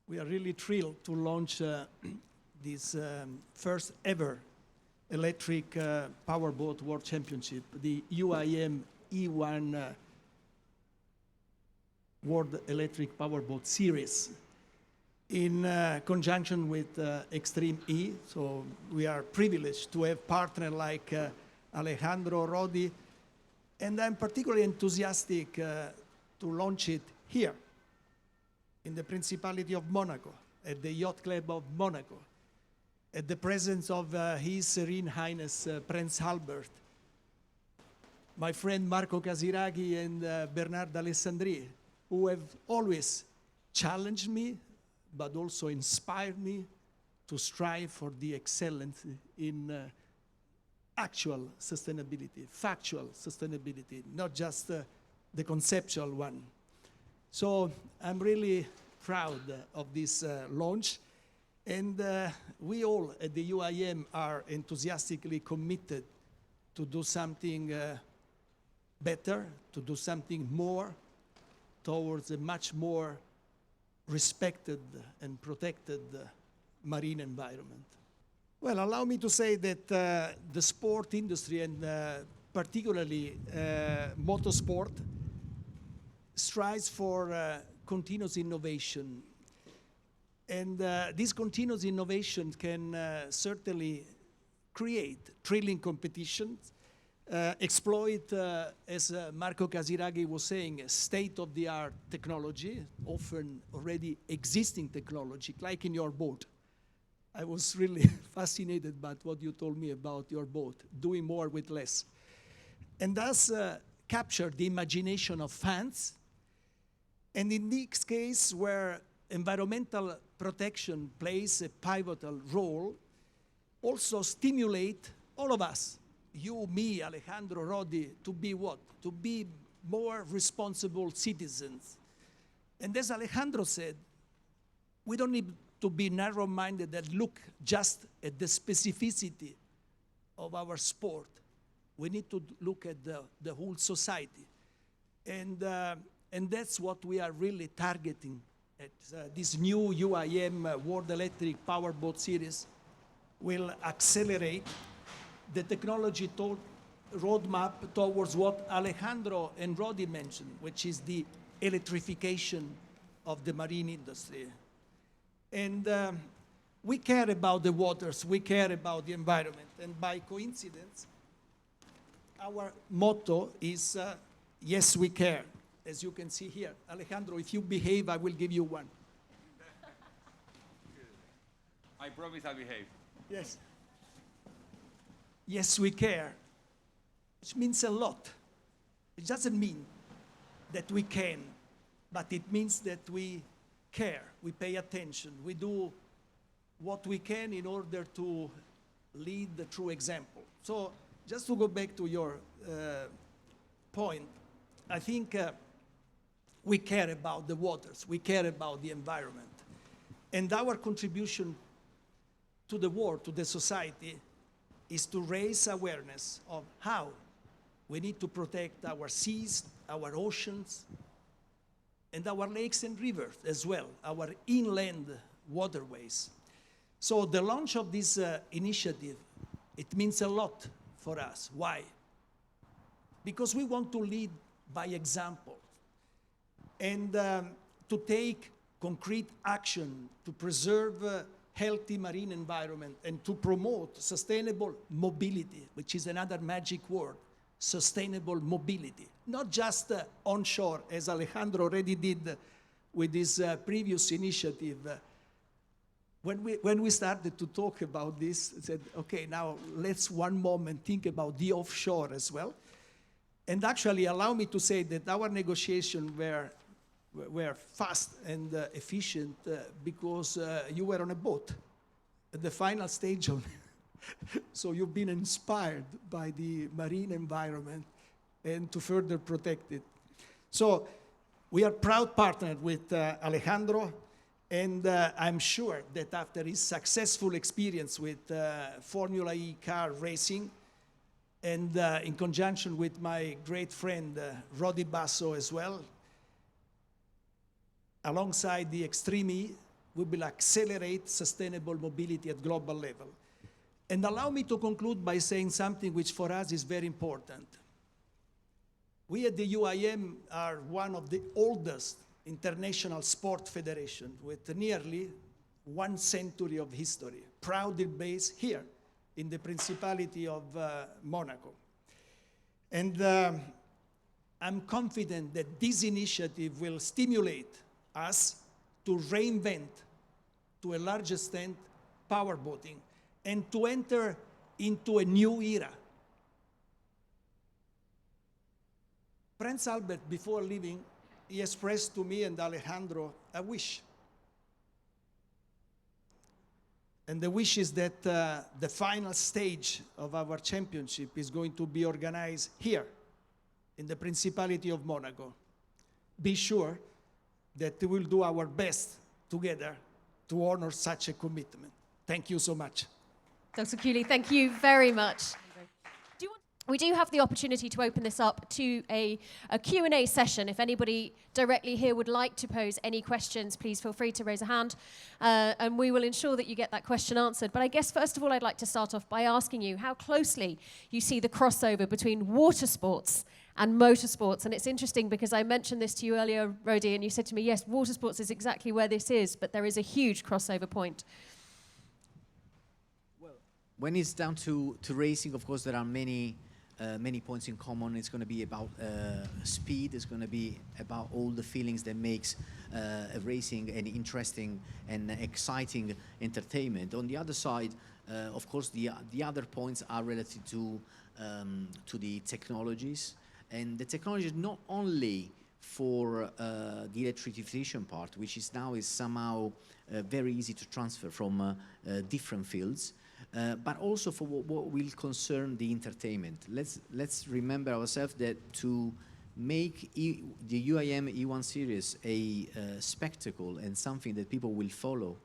We are really thrilled to launch this first ever electric powerboat world championship, the UIM E1 World Electric Powerboat Series, in conjunction with Extreme E. So we are privileged to have partners like Alejandro, Rodi, and I'm particularly enthusiastic to launch it here in the Principality of Monaco, at the Yacht Club of Monaco, at the presence of His Serene Highness Prince Albert, my friend Marco Casiraghi and Bernard Alessandri, who have always challenged me, but also inspired me to strive for the excellence in actual sustainability, factual sustainability, not just the conceptual one. So I'm really proud of this launch, and we all at the UIM are enthusiastically committed to do something better, to do something more towards a much more respected and protected marine environment. Well, allow me to say that the sport industry, and particularly motorsport, strives for continuous innovation. And this continuous innovation can certainly create thrilling competitions, exploit, as Marco Casiraghi was saying, state-of-the-art technology, often already existing technology, like in your boat. I was really fascinated by what you told me about your boat, doing more with less. And thus capture the imagination of fans. And in this case, where environmental protection plays a pivotal role, also stimulate all of us, you, me, Alejandro, Rodi, to be what? To be more responsible citizens. And as Alejandro said, we don't need to be narrow-minded and look just at the specificity of our sport. We need to look at the whole society. And that's what we are really targeting at this new UIM World Electric Powerboat Series. Will accelerate the technology roadmap towards what Alejandro and Rodi mentioned, which is the electrification of the marine industry. And we care about the waters, we care about the environment, and by coincidence, our motto is, yes, we care, as you can see here. Alejandro, if you behave, I will give you one. I promise I'll behave. Yes. Yes, we care, which means a lot. It doesn't mean that we can, but it means that we care, we pay attention, we do what we can in order to lead the true example. So just to go back to your point, I think we care about the waters, we care about the environment. And our contribution to the world, to the society, is to raise awareness of how we need to protect our seas, our oceans, and our lakes and rivers as well, our inland waterways. So the launch of this initiative, it means a lot for us. Why? Because we want to lead by example and to take concrete action to preserve healthy marine environment and to promote sustainable mobility, which is another magic word, sustainable mobility. Not just onshore, as Alejandro already did with his previous initiative. When we started to talk about this, I said, okay, now let's one moment think about the offshore as well. And actually allow me to say that our negotiations were fast and efficient because you were on a boat at the final stage of so you've been inspired by the marine environment and to further protect it. So we are proud partners with Alejandro, and I'm sure that after his successful experience with Formula E car racing, and in conjunction with my great friend Rodi Basso as well, alongside the Extreme E, we will accelerate sustainable mobility at global level. And allow me to conclude by saying something which for us is very important. We at the UIM are one of the oldest international sport federation with nearly 1 century of history, proudly based here in the Principality of Monaco. And I'm confident that this initiative will stimulate us to reinvent, to a large extent, powerboating, and to enter into a new era. Prince Albert, before leaving, he expressed to me and Alejandro a wish. And the wish is that the final stage of our championship is going to be organized here, in the Principality of Monaco. Be sure that we will do our best together to honor such a commitment. Thank you so much. Dr. Chiulli, thank you very much. We do have the opportunity to open this up to a Q&A session. If anybody directly here would like to pose any questions, please feel free to raise a hand, and we will ensure that you get that question answered. But I guess, first of all, I'd like to start off by asking you how closely you see the crossover between water sports and motorsports. And it's interesting because I mentioned this to you earlier, Rodi, and you said to me, yes, water sports is exactly where this is, but there is a huge crossover point. Well, when it's down to racing, of course, there are many points in common. It's going to be about speed. It's going to be about all the feelings that makes racing an interesting and exciting entertainment. On the other side, of course, the other points are related to the technologies. And the technology is not only for the electrification part, which is somehow very easy to transfer from different fields, but also for what will concern the entertainment. Let's remember ourselves that to make the UIM E1 series a spectacle and something that people will follow,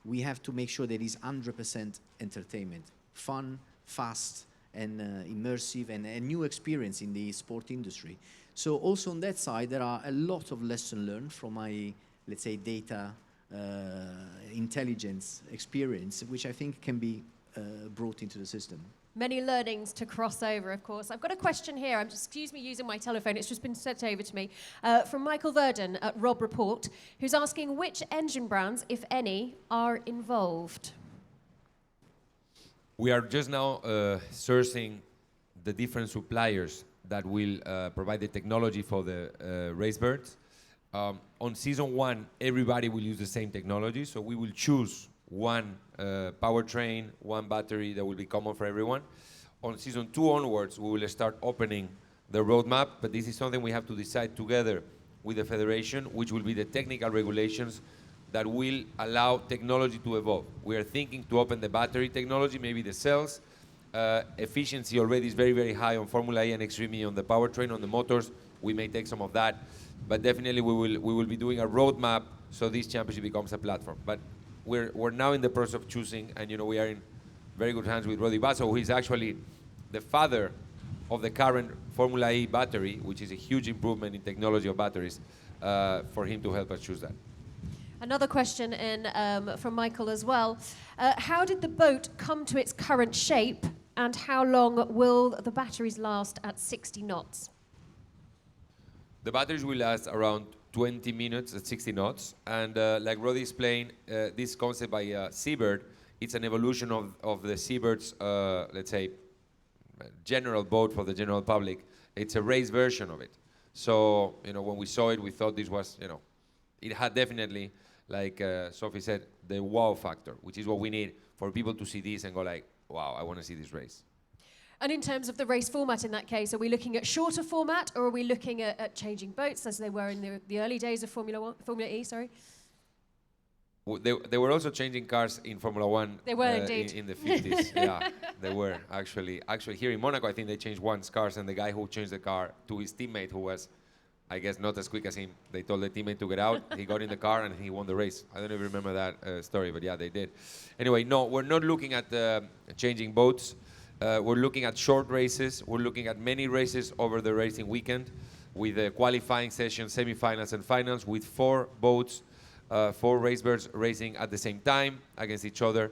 we have to make sure that it's 100% entertainment, fun, fast, and immersive, and a new experience in the sport industry. So also on that side, there are a lot of lessons learned from my, let's say, data intelligence experience, which I think can be brought into the system. Many learnings to cross over, of course. I've got a question here. Excuse me using my telephone. It's just been sent over to me from Michael Verden at Rob Report, who's asking which engine brands, if any, are involved. We are just now sourcing the different suppliers that will provide the technology for the race birds. On season 1, everybody will use the same technology, so we will choose one powertrain, one battery that will be common for everyone. On season 2 onwards, we will start opening the roadmap, but this is something we have to decide together with the federation, which will be the technical regulations that will allow technology to evolve. We are thinking to open the battery technology, maybe the cells. Efficiency already is very, very high on Formula E and Extreme E on the powertrain, on the motors. We may take some of that, but definitely we will be doing a roadmap so this championship becomes a platform. But we're now in the process of choosing, and we are in very good hands with Rodi Basso, who is actually the father of the current Formula E battery, which is a huge improvement in technology of batteries, for him to help us choose that. Another question in from Michael as well. How did the boat come to its current shape, and how long will the batteries last at 60 knots? The batteries will last around 20 minutes at 60 knots. And like Rodi explained, this concept by Seabird, it's an evolution of the Seabird's, let's say, general boat for the general public. It's a race version of it. So, when we saw it, we thought this was, it had definitely, like Sophie said, the wow factor, which is what we need for people to see this and go like, wow, I want to see this race. And in terms of the race format in that case, are we looking at shorter format, or are we looking at changing boats as they were in the early days of Formula E, sorry? Well, they were also changing cars in Formula One. They were indeed. In the 50s, yeah, they were actually. Actually, here in Monaco, I think they changed one cars, and the guy who changed the car to his teammate, who was, I guess, not as quick as him, they told the teammate to get out. He got in the car and he won the race. I don't even remember that story, but yeah, they did. Anyway, no, we're not looking at changing boats. We're looking at short races. We're looking at many races over the racing weekend with qualifying sessions, semifinals, and finals with 4 boats 4 racebirds racing at the same time against each other.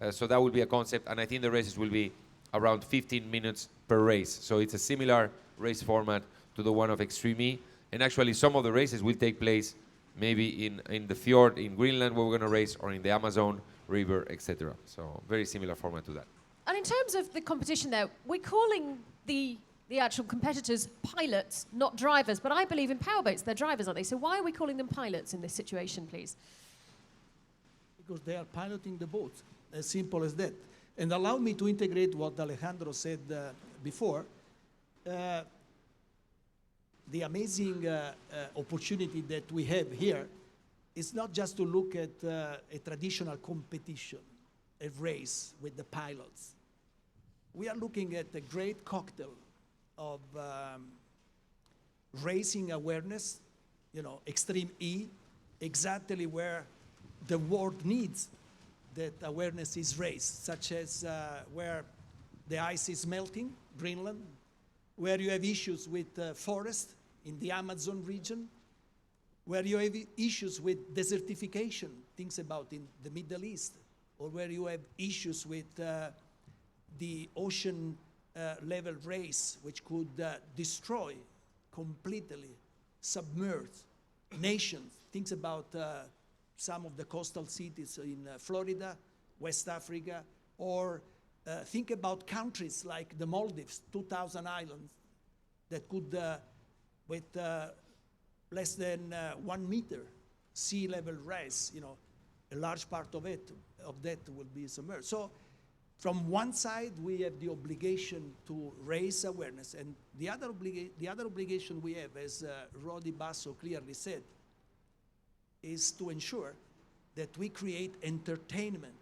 So that will be a concept, and I think the races will be around 15 minutes per race. So it's a similar race format to the one of Extreme E. And actually, some of the races will take place maybe in the fjord in Greenland where we're going to race, or in the Amazon River, etc. So very similar format to that. And in terms of the competition there, we're calling the actual competitors pilots, not drivers. But I believe in powerboats, they're drivers, aren't they? So why are we calling them pilots in this situation, please? Because they are piloting the boat, as simple as that. And allow me to integrate what Alejandro said before. The amazing opportunity that we have here is not just to look at a traditional competition, a race with the pilots. We are looking at a great cocktail of racing awareness, you know, Extreme E, exactly where the world needs that awareness is raised, such as where the ice is melting, Greenland, where you have issues with forest in the Amazon region, where you have issues with desertification, things about in the Middle East, or where you have issues with the ocean level race, which could destroy, completely submerge nations. Things about some of the coastal cities in Florida, West Africa, or think about countries like the Maldives, 2,000 islands that could, with less than 1 meter sea level rise, you know, a large part of that will be submerged. So from one side, we have the obligation to raise awareness, and the other obligation we have, as Rodi Basso clearly said, is to ensure that we create entertainment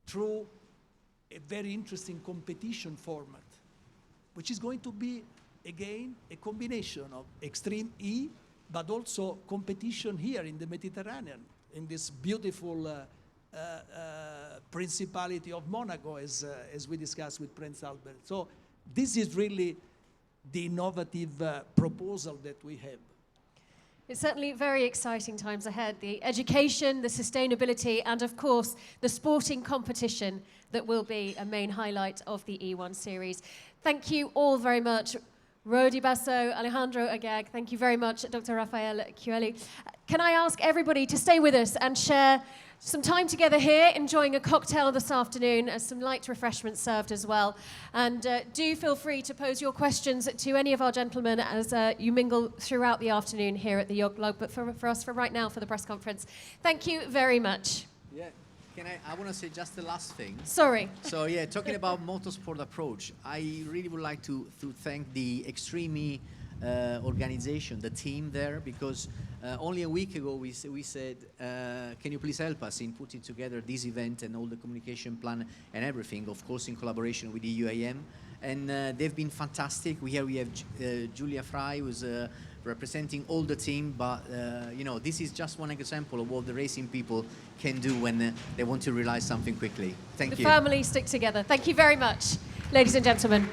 through a very interesting competition format, which is going to be, again, a combination of Extreme E, but also competition here in the Mediterranean, in this beautiful Principality of Monaco, as we discussed with Prince Albert. So this is really the innovative proposal that we have. It's certainly very exciting times ahead. The education, the sustainability, and of course, the sporting competition that will be a main highlight of the E1 series. Thank you all very much. Rodi Basso, Alejandro, Agag, thank you very much, Dr. Raffaele Chiulli. Can I ask everybody to stay with us and share some time together here, enjoying a cocktail this afternoon, some light refreshments served as well. And do feel free to pose your questions to any of our gentlemen as you mingle throughout the afternoon here at the Yacht Club. But for us, for right now, for the press conference, thank you very much. Yeah. I want to say just the last thing. Sorry. So yeah, talking about motorsport approach, I really would like to thank the Extreme E organization, the team there, because only a week ago we said, can you please help us in putting together this event and all the communication plan and everything, of course in collaboration with the UIM, and they've been fantastic. We have Julia Fry, who's representing all the team, but you know, this is just one example of what the racing people can do when they want to realize something quickly. Thank you. The family stick together. Thank you very much, ladies and gentlemen.